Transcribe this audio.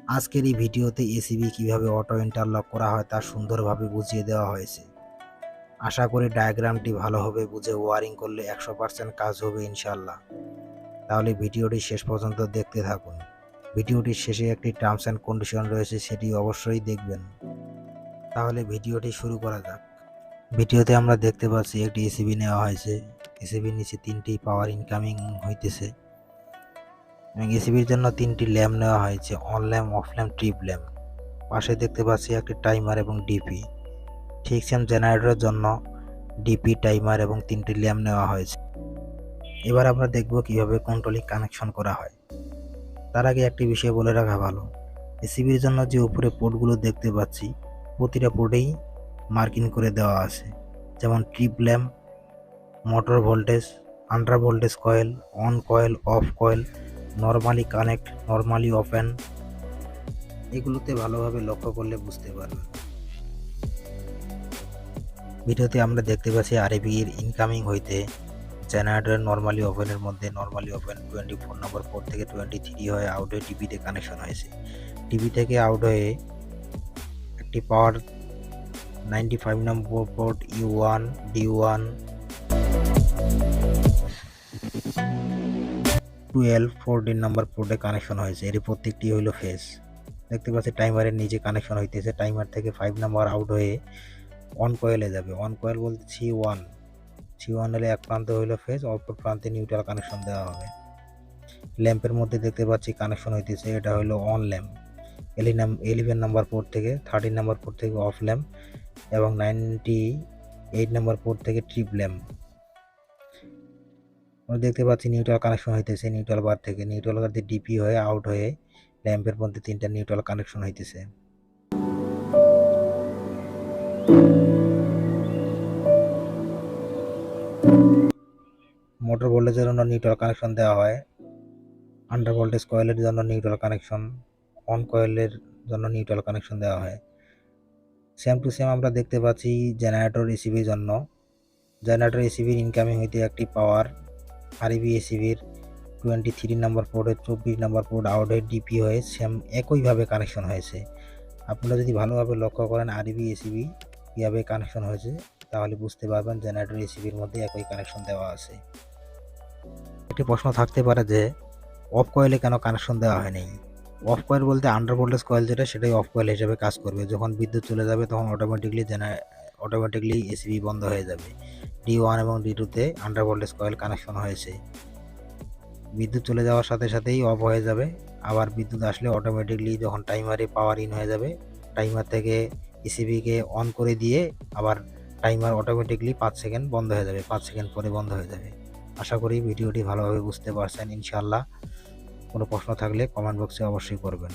আজকের এই ভিডিওতে এসিবি কিভাবে অটো ইন্টারলক করা হয় তা সুন্দরভাবে বুঝিয়ে দেওয়া হয়েছে। আশা করি ডায়াগ্রামটি ভালোভাবে বুঝে ওয়ারিং করলে 100% কাজ হবে ইনশাআল্লাহ। তাহলে ভিডিওটি শেষ পর্যন্ত দেখতে থাকুন। ভিডিওটির শেষে একটি টার্মস অ্যান্ড কন্ডিশন রয়েছে, সেটি অবশ্যই দেখবেন। তাহলে ভিডিওটি শুরু করা যাক। ভিডিওতে আমরা দেখতে পাচ্ছি একটি এসিবি নেওয়া হয়েছে। এসিবির নিচে 3টি পাওয়ার ইনকামিং হইতেছে এবং এসিবির জন্য 3টি ল্যাম্প নেওয়া হয়েছে, on lamp, of lamp, trip lamp. পাশে দেখতে পাচ্ছি একটি টাইমার এবং ডিপি। ঠিক সেম জেনারেটরের জন্য ডিপি, টাইমার এবং 3টি ল্যাম্প নেওয়া হয়েছে। এবার আমরা দেখব কিভাবে কন্ট্রোলিং কানেকশন করা হয়। তার আগে একটি বিষয় বলে রাখা ভালো, এসিবির জন্য যে উপরে পোর্টগুলো দেখতে পাচ্ছি প্রতিটা পোর্টেই মার্কিং করে দেওয়া আছে, যেমন trip lamp, motor voltage, under voltage coil, on coil, of coil, normally connect, normally open. এগুলোতে ভালোভাবে লক্ষ্য করলে বুঝতে পারবেন। ভিডিওতে আমরা দেখতে পাচ্ছি ABB এর ইনকামিং হইতে জেনারেটরের নর্মালি ওপেনের মধ্যে নর্মালি ওপেন 24 নম্বর পোর্ট থেকে 23 হয়ে আউট হয়ে টিভিতে কানেকশন হয়েছে। টিভি থেকে আউট হয়ে একটি পাওয়ার 95 নম্বর পোর্ট U1, D1, 12, 14 নম্বর পোর্টে কানেকশন হয়েছে। এর প্রত্যেকটি হইল ফেজ। দেখতে পাচ্ছি টাইমারের নিচে কানেকশন হইতেছে। টাইমার থেকে 5 নম্বর আউট হয়ে অন কয়েলে যাবে। অন কয়েল বলতে C1 হলে এক প্রান্তে হইল ফেজ, অপর প্রান্তে নিউট্রাল কানেকশন দেওয়া হবে। ল্যাম্পের মধ্যে দেখতে পাচ্ছি কানেকশন হইতেছে, এটা হলো অন ল্যাম্প। 11 নম্বর পোর্ট থেকে 13 নম্বর পোর্ট থেকে অফ ল্যাম্প এবং 98 নম্বর পোর্ট থেকে ট্রিপ ল্যাম্প। দেখতে পাচ্ছি নিউট্রাল কানেকশন হইতেছে নিউট্রাল বার থেকে। নিউট্রাল বার দিয়ে ডিপি হয়ে আউট হয়ে ল্যাম্পের মধ্যে 3টা নিউট্রাল কানেকশন হইতেছে। মোটর ভোল্টেজের জন্য নিউট্রাল কানেকশন দেওয়া হয়, আন্ডার ভোল্টেজ কয়েলের জন্য নিউট্রাল কানেকশন, অন কয়েলের জন্য নিউট্রাল কানেকশন দেওয়া হয়। সেম টু সেম আমরা দেখতে পাচ্ছি জেনারেটর এসিবির জন্য। জেনারেটর এসিবির ইনকামিং হইতে একটি পাওয়ার ABB ACBর 23 নম্বর পোর্টে 24 নম্বর পোর্ট আউট হয়ে ডিপি হয়ে সেম একইভাবে কানেকশন হয়েছে। আপনারা যদি ভালোভাবে লক্ষ্য করেন ABB ACB কীভাবে কানেকশন হয়েছে তাহলে বুঝতে পারবেন জেনারেটর এসিবির মধ্যে একই কানেকশন দেওয়া আছে। একটি প্রশ্ন থাকতে পারে যে অফ কয়েলে কেন কানেকশন দেওয়া হয়নি। অফ কয়েল বলতে আন্ডার ভোল্টেজ কয়েল যেটা, সেটাই অফ কয়েল হিসেবে কাজ করবে। যখন বিদ্যুৎ চলে যাবে তখন অটোমেটিকলি এসিবি বন্ধ হয়ে যাবে। D1 এবং D2তে আন্ডার ভোল্টেজ কয়েল কানেকশন হয়েছে, বিদ্যুৎ চলে যাওয়ার সাথে সাথেই অফ হয়ে যাবে। আবার বিদ্যুৎ আসলে অটোমেটিকলি যখন টাইমারে পাওয়ার ইন হয়ে যাবে, টাইমার থেকে এসিবিকে অন করে দিয়ে আবার টাইমার অটোমেটিকলি 5 সেকেন্ড বন্ধ হয়ে যাবে, 5 সেকেন্ড পরে বন্ধ হয়ে যাবে। আশা করি ভিডিওটি ভালোভাবে বুঝতে পারছেন ইনশাআল্লাহ। কোনো প্রশ্ন থাকলে কমেন্ট বক্সে অবশ্যই করবেন।